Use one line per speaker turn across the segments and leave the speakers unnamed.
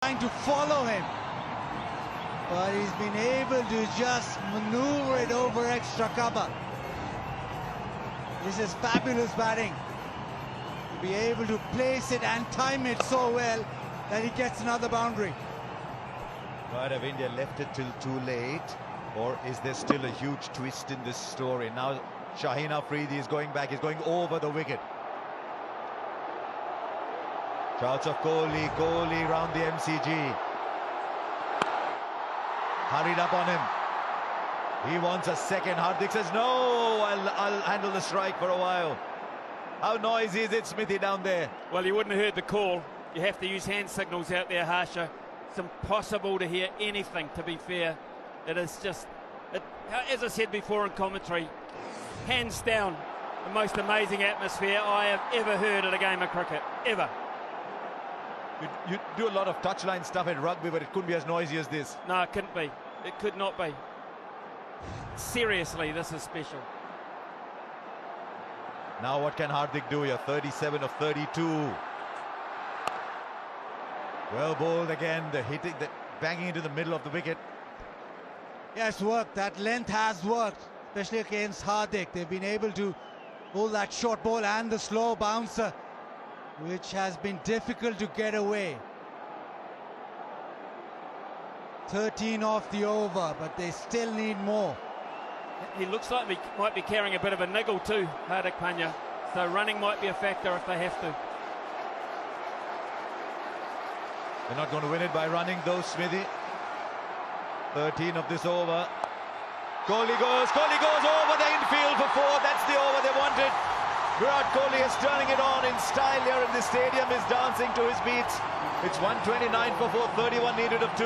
trying to follow him, but he's been able to just maneuver it over extra cover. This is fabulous batting. To be able to place it and time it so well that he gets another boundary.
Right, have India left it till too late, or is there still a huge twist in this story? Now Shaheen Afridi is going back, he's going over the wicket. Shouts of Kohli round the MCG. Hurried up on him. He wants a second. Hardik says, no, I'll handle the strike for a while. How noisy is it, Smithy, down there?
Well, you wouldn't have heard the call. You have to use hand signals out there, Harsha. It's impossible to hear anything, to be fair. It is just, as I said before in commentary, hands down, the most amazing atmosphere I have ever heard at a game of cricket, ever.
You do a lot of touchline stuff in rugby, but it couldn't be as noisy as this.
No, it couldn't be. It could not be. Seriously, this is special.
Now what can Hardik do here? 37 of 32. Well bowled again, the banging into the middle of the wicket.
Yes, worked. That length has worked, especially against Hardik. They've been able to bowl that short ball and the slow bouncer, which has been difficult to get away. 13 off the over, but they still need more.
He looks like he might be carrying a bit of a niggle too, Hardik Pandya. So running might be a factor if they have to.
They're not going to win it by running though, Smithy. 13 of this over. Kohli goes over the infield for 4. That's the over they wanted. Virat Kohli is turning it on in style here in the stadium, is dancing to his beats. It's 129 for 4, 31 needed of 2.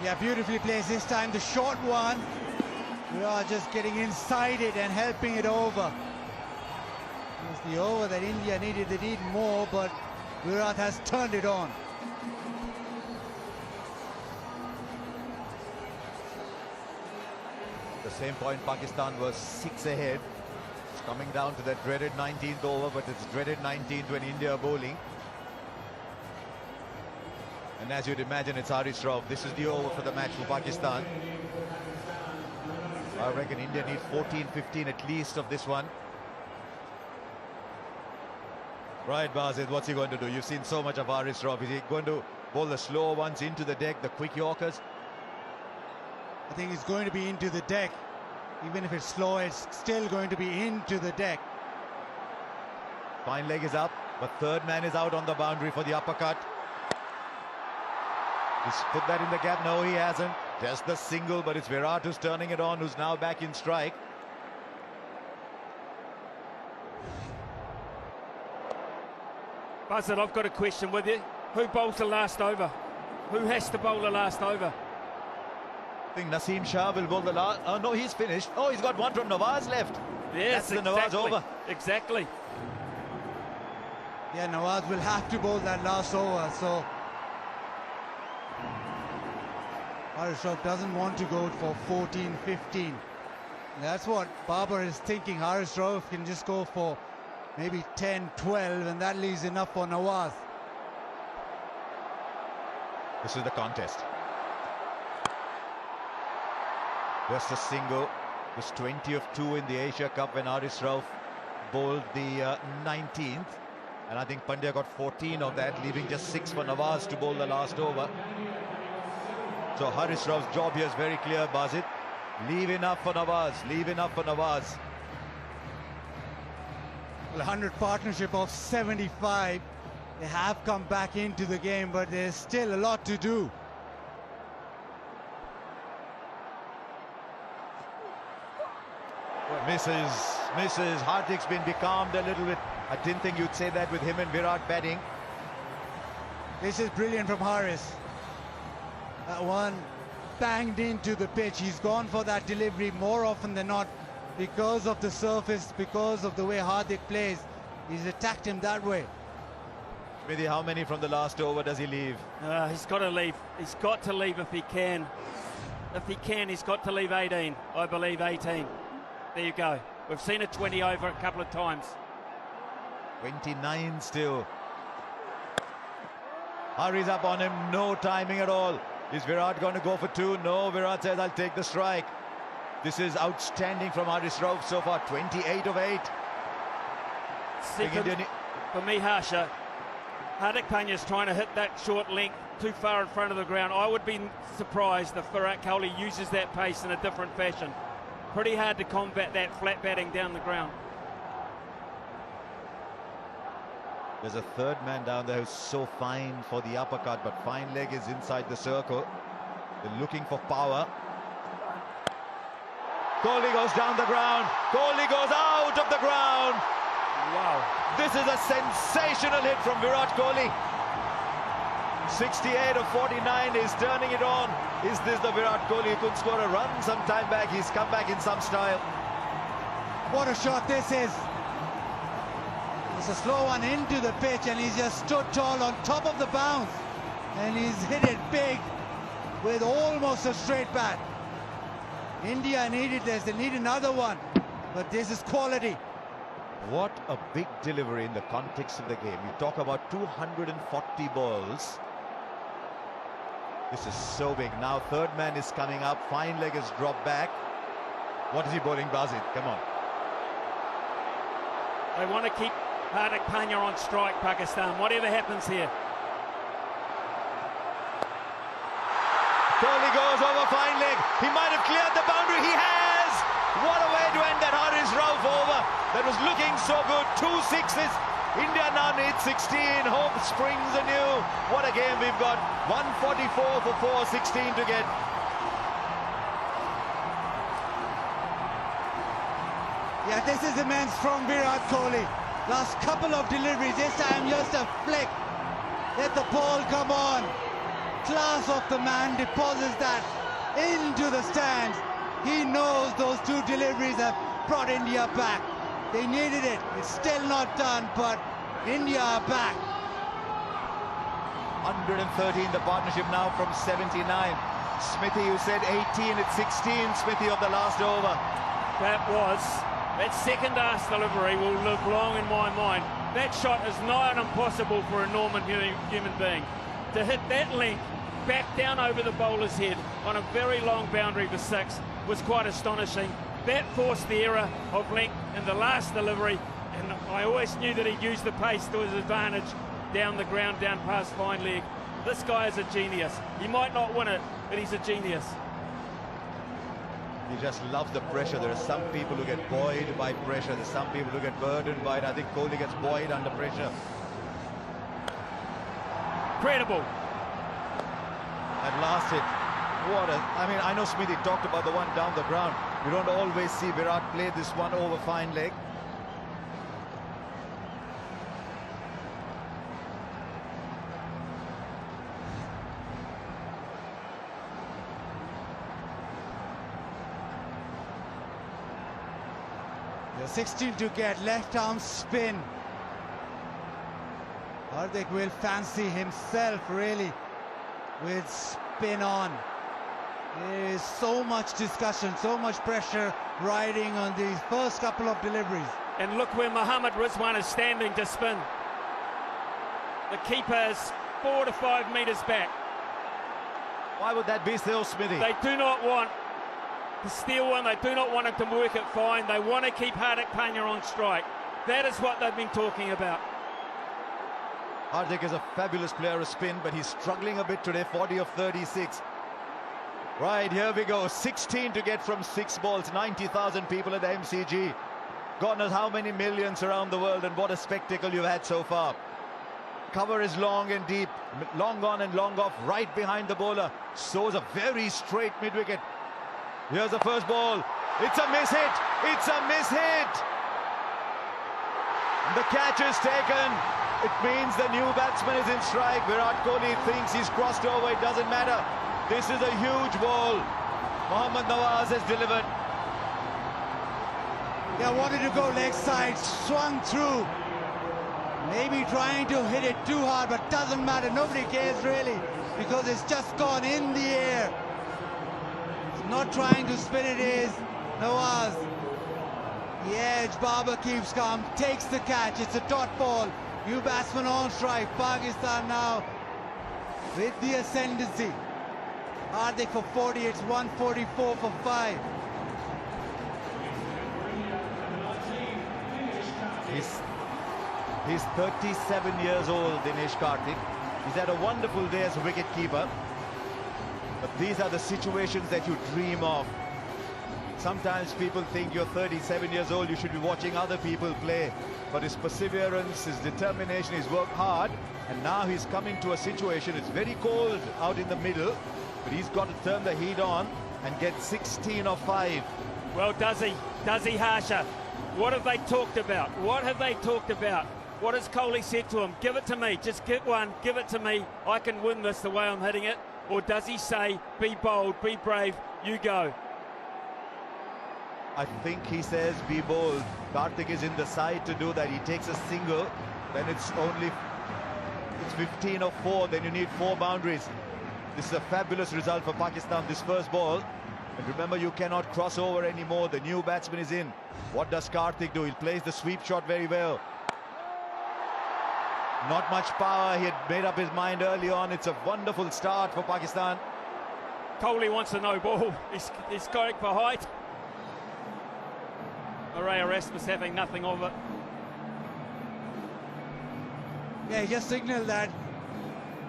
Yeah, beautifully placed this time. The short one, we are just getting inside it and helping it over. It's the over that India needed. They need more, but Virat has turned it on.
At the same point, Pakistan was 6 ahead. It's coming down to that dreaded 19th over, but it's dreaded 19th when India are bowling. And as you'd imagine, it's Haris Rauf. This is the over for the match for Pakistan. I reckon India need 14, 15 at least of this one. Right, Basit, what's he going to do? You've seen so much of Haris Rauf. Is he going to bowl the slower ones into the deck, the quick Yorkers?
I think it's going to be into the deck. Even if it's slow, it's still going to be into the deck.
Fine leg is up, but third man is out on the boundary for the uppercut. He's put that in the gap. No, he hasn't. Just the single, but it's Virat who's turning it on, who's now back in strike.
Buzzard, I've got a question with you. Who bowls the last over? Who has to bowl the last over?
I think Naseem Shah will bowl the last. Oh, no, he's finished. Oh, he's got one from Nawaz left.
Yes,
that's the Nawaz over.
Exactly.
Yeah, Nawaz will have to bowl that last over, so Haris Rauf doesn't want to go for 14, 15. That's what Babar is thinking. Haris Rauf can just go for maybe 10, 12, and that leaves enough for Nawaz.
This is the contest. Just a single. Was 20 of 2 in the Asia Cup when Haris Rauf bowled the 19th. And I think Pandya got 14 of that, leaving just 6 for Nawaz to bowl the last over. So Haris Rauf's job here is very clear, Basit. Leave enough for Nawaz. Leave enough for Nawaz.
Well, 100 partnership of 75. They have come back into the game, but there's still a lot to do.
Well, Mrs. Hardik's been becalmed a little bit. I didn't think you'd say that with him and Virat batting.
This is brilliant from Haris. That one banged into the pitch. He's gone for that delivery more often than not because of the surface, because of the way Hardik plays. He's attacked him that way.
Smithy, how many from the last over does he leave?
He's got to leave. He's got to leave if he can. If he can, he's got to leave 18. I believe 18. There you go. We've seen a 20 over a couple of times.
29 still. Hurries up on him, no timing at all. Is Virat going to go for two? No, Virat says, I'll take the strike. This is outstanding from Haris Rauf so far, 28 of 8.
Second, for me, Harsha, Hardik Pandya's trying to hit that short length too far in front of the ground. I would be surprised if Virat Kohli uses that pace in a different fashion. Pretty hard to combat that flat batting down the ground.
There's a third man down there who's so fine for the uppercut, but fine leg is inside the circle. They're looking for power. Kohli goes down the ground. Kohli goes out of the ground.
Wow.
This is a sensational hit from Virat Kohli. 68 of 49 is turning it on. Is this the Virat Kohli who could score a run some time back? He's come back in some style.
What a shot this is. It's a slow one into the pitch and he's just stood tall on top of the bounce. And he's hit it big with almost a straight bat. India needed this, they need another one. But this is quality.
What a big delivery in the context of the game. You talk about 240 balls. This is so big. Now third man is coming up. Fine leg has dropped back. What is he bowling, Brazil? Come on.
They want to keep Hardik Pandya on strike, Pakistan, whatever happens here.
Kohli goes over fine leg. He might have cleared the boundary. He has! What a way to end that Haris Rauf over. That was looking so good. 2 sixes. India now needs 16. Hope springs anew. What a game we've got. 144 for 4, 16 to get.
Yeah, this is immense from Virat Kohli. Last couple of deliveries, this time just a flick. Let the ball come on. Class of the man, deposits that into the stands. He knows those 2 deliveries have brought India back. They needed it. It's still not done, but India are back.
113 the partnership now from 79. Smithy, you said 18, it's 16, Smithy, of the last over.
That second ass delivery will live long in my mind. That shot is nigh on impossible for a normal human being. To hit that length back down over the bowler's head on a very long boundary for 6 was quite astonishing. That forced the error of length in the last delivery, and I always knew that he'd use the pace to his advantage down the ground, down past fine leg. This guy is a genius. He might not win it, but he's a genius.
He just loves the pressure. There are some people who get buoyed by pressure. There's some people who get burdened by it. I think Kohli gets buoyed under pressure.
Incredible.
That last hit. I know Smithy talked about the one down the ground. You don't always see Virat play this one over fine leg.
The 16 to get, left arm spin. Hardik will fancy himself really with spin on. There is so much discussion, so much pressure riding on these first couple of deliveries.
And look where Mohammad Rizwan is standing to spin. The keeper is 4 to 5 metres back.
Why would that be still, Smithy?
They do not want to steal one. They do not want him to work it fine. They want to keep Hardik Pandya on strike. That is what they've been talking about.
Hardik is a fabulous player of spin, but he's struggling a bit today. 40 of 36. Right, here we go. 16 to get from 6 balls. 90,000 people at the MCG. God knows how many millions around the world, and what a spectacle you've had so far. Cover is long and deep, long on and long off, right behind the bowler. Sows a very straight mid-wicket. Here's the first ball. It's a miss hit. It's a miss hit. The catch is taken. It means the new batsman is in strike. Virat Kohli thinks he's crossed over. It doesn't matter. This is a huge ball. Mohammad Nawaz has delivered.
They wanted to go leg side, swung through. Maybe trying to hit it too hard, but doesn't matter. Nobody cares really, because it's just gone in the air. It's not trying to spin it is Nawaz. The edge, Babar keeps calm, takes the catch. It's a dot ball. New batsman on strike. Pakistan now with the ascendancy. Hardik for 40, it's 144 for 5.
He's 37 years old, Dinesh Karthik. He's had a wonderful day as a wicket-keeper. But these are the situations that you dream of. Sometimes people think you're 37 years old, you should be watching other people play. But his perseverance, his determination, he's worked hard. And now he's coming to a situation, it's very cold out in the middle. But he's got to turn the heat on and get 16 or 5.
Well, does he? Does he, Harsha? What have they talked about? What have they talked about? What has Kohli said to him? Give it to me. Just get one. Give it to me. I can win this the way I'm hitting it. Or does he say, be bold, be brave, you go?
I think he says, be bold. Karthik is in the side to do that. He takes a single. Then it's 15 or 4. Then you need 4 boundaries. This is a fabulous result for Pakistan, this first ball. And remember, you cannot cross over anymore. The new batsman is in. What does Karthik do? He plays the sweep shot very well. Not much power. He had made up his mind early on. It's a wonderful start for Pakistan.
Kohli wants a no ball. He's going for height. Murray Erasmus having nothing of it.
Yeah, he just signalled that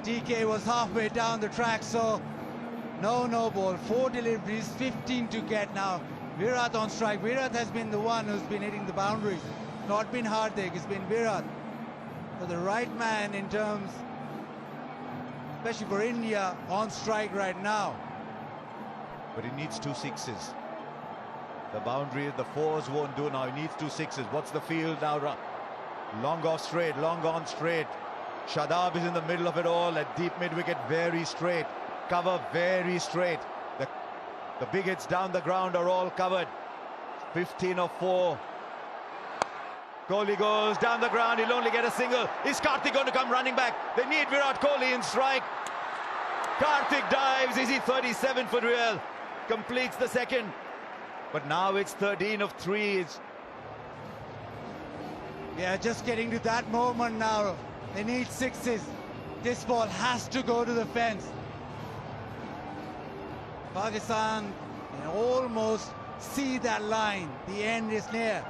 DK was halfway down the track, so no ball. 4 deliveries, 15 to get now. Virat on strike. Virat has been the one who's been hitting the boundaries. Not been Hardik, it's been Virat. So the right man in terms, especially for India, on strike right now.
But he needs 2 sixes. The boundary, the 4s won't do now. He needs 2 sixes. What's the field now? Long off straight, long on straight. Shadab is in the middle of it all at deep mid-wicket, very straight. Cover very straight. The big hits down the ground are all covered. 15 or 4. Kohli goes down the ground, he'll only get a single. Is Karthik going to come running back? They need Virat Kohli in strike. Karthik dives, is he 37 for real? Completes the second. But now it's 13 of 3.
Yeah, just getting to that moment now. They need 6s. This ball has to go to the fence. Pakistan can almost see that line. The end is near.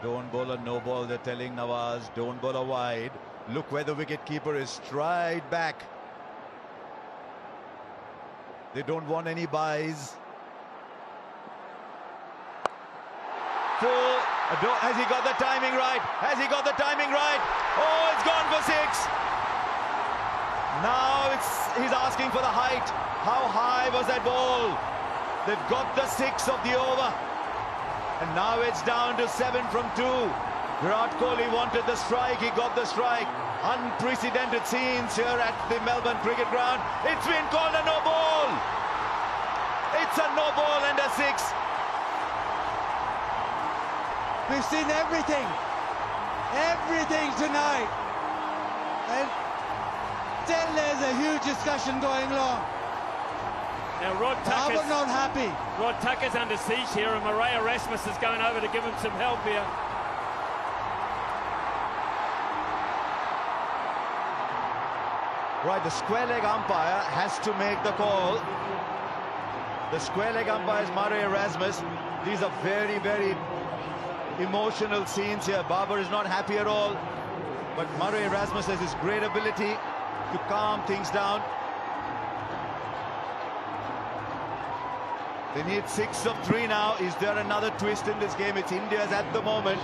Don't bowl a no ball, they're telling Nawaz. Don't bowl a wide. Look where the wicket-keeper is, stride back. They don't want any buys. Full. Has he got the timing right? Has he got the timing right? Oh, it's gone for 6. Now he's asking for the height. How high was that ball? They've got the 6 of the over. And now it's down to 7 from 2. Virat Kohli wanted the strike. He got the strike. Unprecedented scenes here at the Melbourne Cricket Ground. It's been called a no ball. It's a no ball and a 6.
We've seen everything tonight, and still there's a huge discussion going on.
Now Rod Tucker's
not happy.
Rod Tucker's under siege here, and Murray Erasmus is going over to give him some help here.
Right, the square leg umpire has to make the call. The square leg umpire is Murray Erasmus. These are very, very emotional scenes here. Babar is not happy at all, but Murray Erasmus has his great ability to calm things down. They need 6 of 3 now. Is there another twist in this game? It's India's at the moment.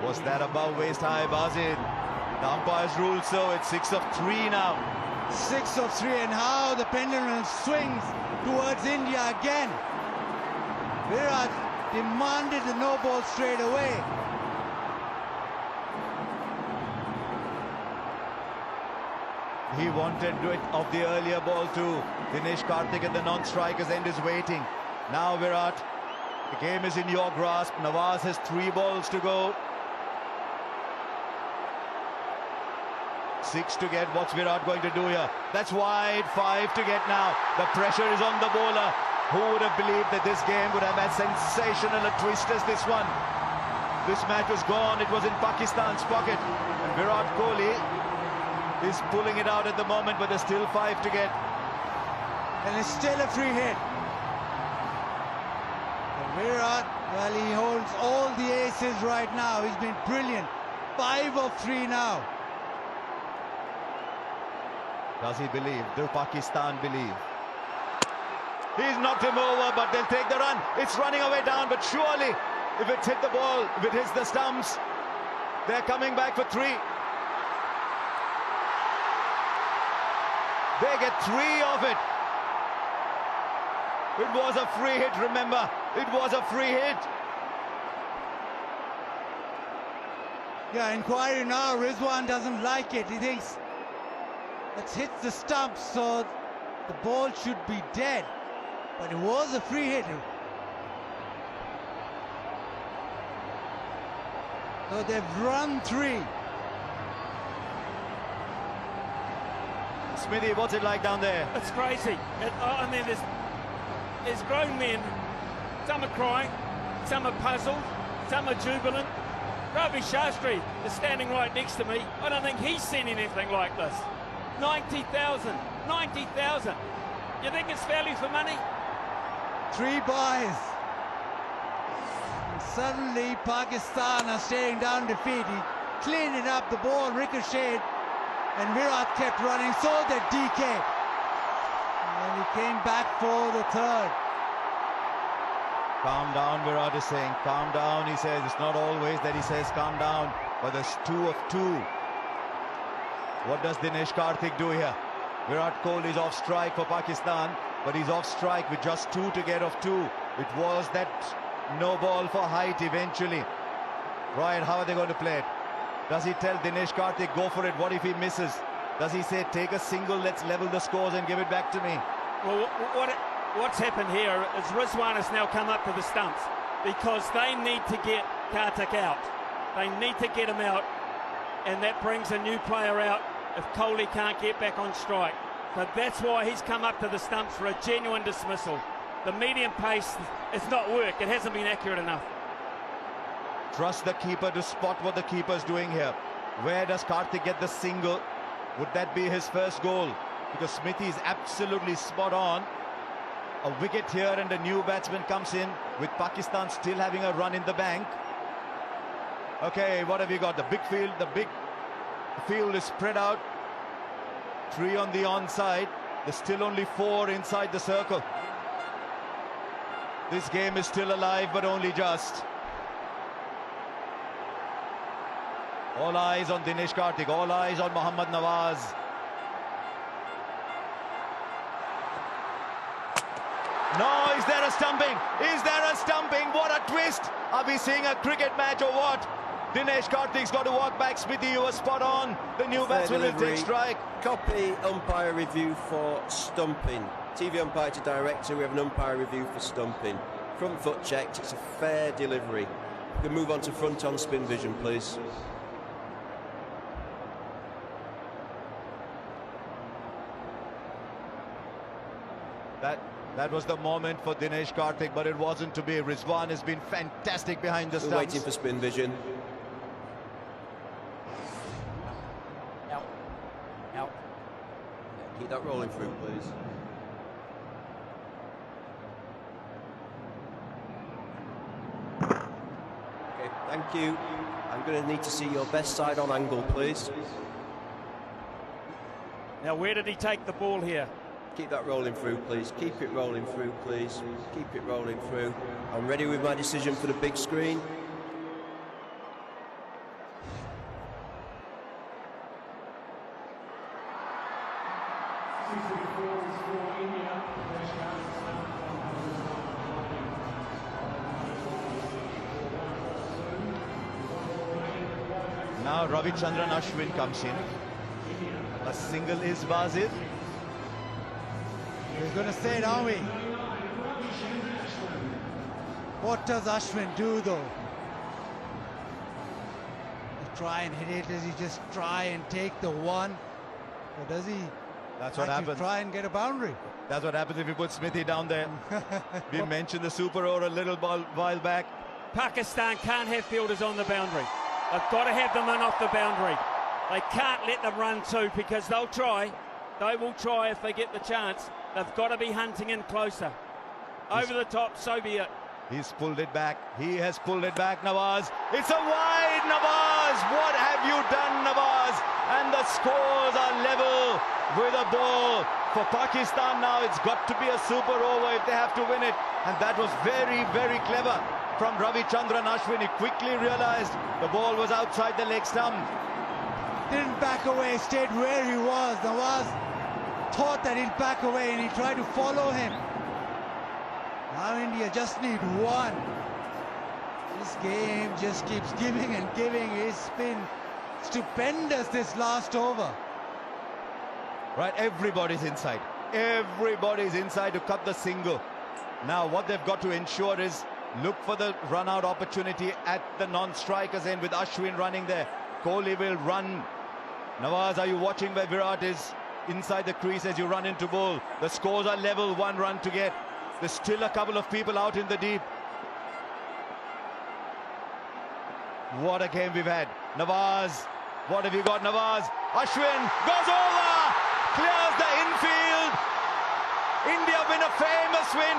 Was that above waist high, Bazid? The umpires ruled so. It's 6 of 3 now.
6 of 3, and how the pendulum swings towards India again. Virat demanded the no ball straight away.
He wanted it of the earlier ball too. Dinesh Karthik at the non-strikers end is waiting. Now Virat The game is in your grasp. Nawaz has 3 balls to go. 6 to get. What's Virat going to do here? That's wide. 5 to get now. The pressure is on the bowler. Who would have believed that this game would have as sensational a twist as this one? This match was gone. It was in Pakistan's pocket. And Virat Kohli is pulling it out at the moment, but there's still 5 to get.
And it's still a free hit. And Virat, well, he holds all the aces right now. He's been brilliant. 5 of 3 now.
Does he believe? Do Pakistan believe? He's knocked him over, but they'll take the run. It's running away down, but surely, if it's hit the ball, if it hits the stumps, they're coming back for 3. They get 3 of it. It was a free hit, remember. It was a free hit.
Yeah, inquiry now. Rizwan doesn't like it. He thinks it hits the stumps, so the ball should be dead. But it was a free hit. So they've run 3.
Smithy, what's it like down there?
It's crazy. I mean, there's grown men. Some are crying, some are puzzled, some are jubilant. Ravi Shastri is standing right next to me. I don't think he's seen anything like this. 90,000, 90,000. You think it's value for money?
3 buys. And suddenly Pakistan are staring down defeat. He cleaned it up, the ball ricocheted, and Virat kept running, so did DK. And he came back for the 3rd.
Calm down, Virat is saying. Calm down, he says. It's not always that he says calm down, but there's 2 of 2. What does Dinesh Karthik do here? Virat Kohli is off strike for Pakistan, but he's off strike with just 2 to get of 2. It was that no ball for height eventually. Right, how are they going to play it? Does he tell Dinesh Karthik, go for it? What if he misses? Does he say, take a single, let's level the scores and give it back to me?
Well, what's happened here is Rizwan has now come up to the stumps because they need to get Karthik out. They need to get him out, and that brings a new player out if Kohli can't get back on strike. So that's why he's come up to the stumps for a genuine dismissal. The medium pace has not worked. It hasn't been accurate enough.
Trust the keeper to spot what the keeper's doing here. Where does Karthik get the single? Would that be his first goal? Because Smithy is absolutely spot on. A wicket here and a new batsman comes in with Pakistan still having a run in the bank. Okay, what have you got? The big field is spread out. 3 on the onside. There's still only 4 inside the circle. This game is still alive, but only just. All eyes on Dinesh Karthik, all eyes on Mohammad Nawaz. No, is there a stumping? Is there a stumping? What a twist! Are we seeing a cricket match or what? Dinesh Karthik's got to walk back. Smithy, you were spot on. The new batsman will take strike.
Copy umpire review for stumping. TV umpire to director, we have an umpire review for stumping. Front foot checked, it's a fair delivery. We can move on to front on spin vision, please.
That was the moment for Dinesh Karthik, but it wasn't to be. Rizwan has been fantastic behind the
We're
stumps.
waiting for spin vision.
Out. Out.
Keep that rolling through, please. Okay, thank you. I'm going to need to see your best side on angle, please.
Now, where did he take the ball here?
Keep that rolling through, please. Keep it rolling through, please. Keep it rolling through. I'm ready with my decision for the big screen.
Now Ravichandran Ashwin comes in. A single is Wazir.
We're going to say it, aren't we? What does Ashwin do though? He try and hit it. Does he just try and take the one? Or does he
That's what
actually
happens.
try and get a boundary?
That's what happens if you put Smithy down there. We mentioned the super over a little while back.
Pakistan can't have fielders on the boundary. They've got to have them in off the boundary. They can't let them run too, because they'll try. They will try if they get the chance. They've got to be hunting in closer. Over the top, so be it.
He's pulled it back. He has pulled it back, Nawaz. It's a wide, Nawaz. What have you done, Nawaz? And the scores are level with a ball. For Pakistan now, it's got to be a super over if they have to win it. And that was very, very clever from Ravichandran Ashwin. He quickly realized the ball was outside the leg stump.
Didn't back away, stayed where he was. Nawaz thought that he'd back away and he tried to follow him. Now India just need one. This game just keeps giving and giving. It's been stupendous this last over.
Right, everybody's inside. Everybody's inside to cut the single. Now what they've got to ensure is look for the run-out opportunity at the non-strikers end with Ashwin running there. Kohli will run. Nawaz, are you watching where Virat is inside the crease as you run into bowl? The scores are level, 1 run to get. There's still a couple of people out in the deep. What a game we've had. Nawaz, what have you got, Nawaz? Ashwin goes over, clears the infield. India win a famous win.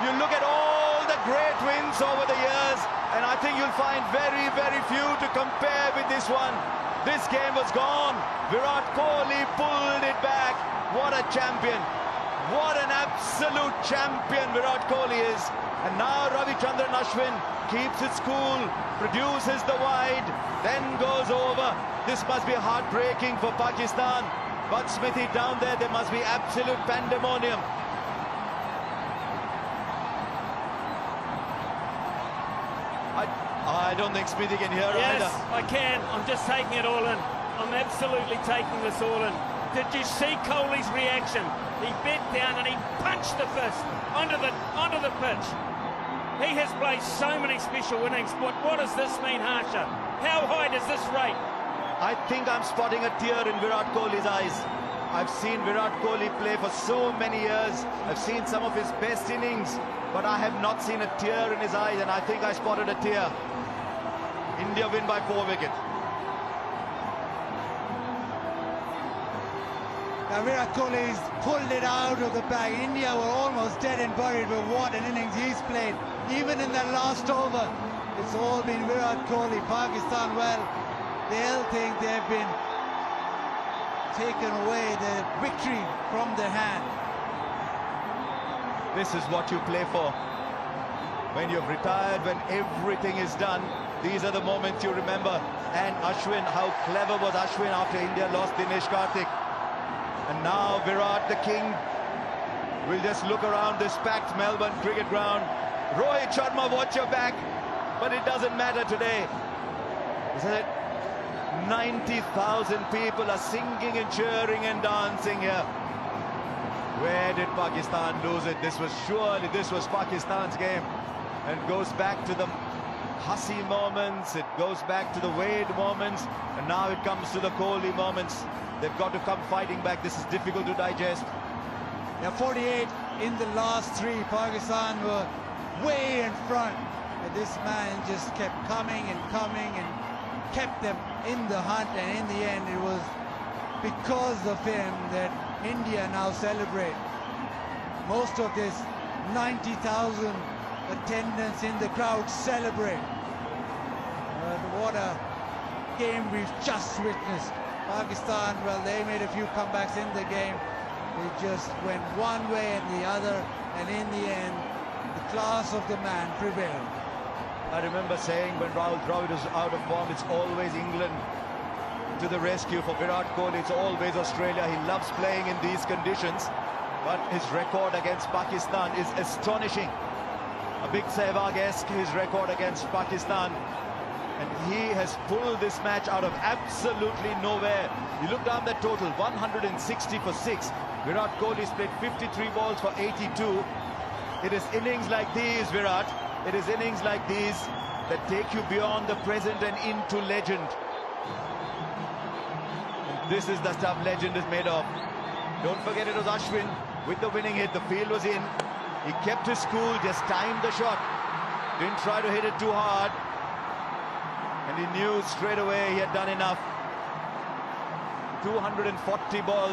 You look at all the great wins over the years, and I think you'll find very, very few to compare with this one. This game was gone. Virat Kohli pulled it back. What a champion. What an absolute champion Virat Kohli is. And now Ravichandran Ashwin keeps it cool, produces the wide, then goes over. This must be heartbreaking for Pakistan. But Smithy down there must be absolute pandemonium. I don't think Smithy can hear
Yes,
either.
I can. I'm just taking it all in. I'm absolutely taking this all in. Did you see Kohli's reaction? He bent down and he punched the fist onto the pitch. He has played so many special innings. What does this mean, Harsha? How high does this rate?
I think I'm spotting a tear in Virat Kohli's eyes. I've seen Virat Kohli play for so many years. I've seen some of his best innings, but I have not seen a tear in his eyes, and I think I spotted a tear. India win by 4 wickets.
Now Virat Kohli's pulled it out of the bag. India were almost dead and buried, but what an innings he's played. Even in that last over, it's all been Virat Kohli. Pakistan, well, they'll think they've been taken away the victory from their hand.
This is what you play for. When you've retired, when everything is done, these are the moments you remember. And Ashwin, how clever was Ashwin after India lost Dinesh Karthik. And now Virat, the king, will just look around this packed Melbourne cricket ground. Rohit Sharma, watch your back. But it doesn't matter today. Isn't it? 90,000 people are singing and cheering and dancing here. Where did Pakistan lose it? This was Pakistan's game. And goes back to the Hussey moments, it goes back to the Wade moments, and now it comes to the Kohli moments. They've got to come fighting back. This is difficult to digest.
Yeah, 48 in the last 3. Pakistan were way in front. And this man just kept coming and coming and kept them in the hunt. And in the end, it was because of him that India now celebrate. Most of this 90,000 attendance in the crowd celebrate. But what a game we've just witnessed. Pakistan, well, they made a few comebacks in the game. They just went one way and the other, and in the end, the class of the man prevailed.
I remember saying when Rahul Dravid was out of form, it's always England to the rescue. For Virat Kohli, it's always Australia. He loves playing in these conditions, but his record against Pakistan is astonishing. A big Sehwag-esque, his record against Pakistan. And he has pulled this match out of absolutely nowhere. You look down that total, 160 for 6. Virat Kohli's played 53 balls for 82. It is innings like these, Virat, It is innings like these that take you beyond the present and into legend. And this is the stuff legend is made of. Don't forget it was Ashwin with the winning hit. The field was in. He kept his cool, just timed the shot. Didn't try to hit it too hard. And he knew straight away he had done enough. 240 balls.